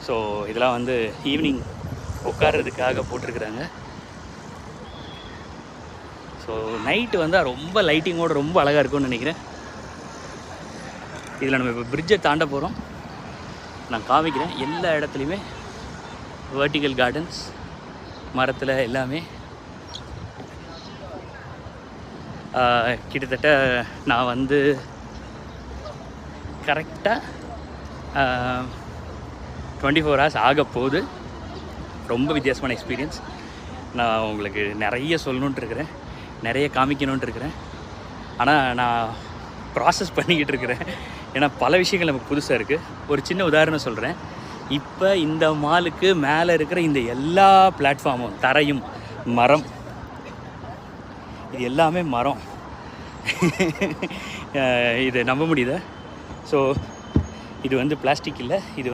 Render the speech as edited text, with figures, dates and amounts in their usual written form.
So இதெல்லாம் வந்து evening உட்கார்றதுக்காக போட்டிருக்குறாங்க. So night வந்தால் ரொம்ப லைட்டிங்கோடு ரொம்ப அழகாக இருக்கும்னு நினைக்கிறேன். இதில் நம்ம இப்போ பிரிட்ஜை தாண்ட போகிறோம். நான் காமிக்கிறேன். எல்லா இடத்துலையுமே வெர்டிக்கல் கார்டன்ஸ், மரத்தில் எல்லாமே. கிட்டத்தட்ட நான் வந்து கரெக்டாக 24 hours ஆக போகுது. ரொம்ப வித்தியாசமான எக்ஸ்பீரியன்ஸ். நான் உங்களுக்கு நிறைய சொல்லணுன்ட்டு இருக்கிறேன், நிறைய காமிக்கணுன்ட்டு இருக்கிறேன். ஆனால் நான் ப்ராசஸ் பண்ணிக்கிட்டு இருக்கிறேன். ஏன்னா பல விஷயங்கள் நமக்கு புதுசாக இருக்குது. ஒரு சின்ன உதாரணம் சொல்கிறேன். இப்போ இந்த மாலுக்கு மேலே இருக்கிற இந்த எல்லா பிளாட்ஃபார்மும் தரையும் மரம், இது எல்லாமே மரம். இது நம்ப முடியுதா? ஸோ இது வந்து பிளாஸ்டிக் இல்லை, இது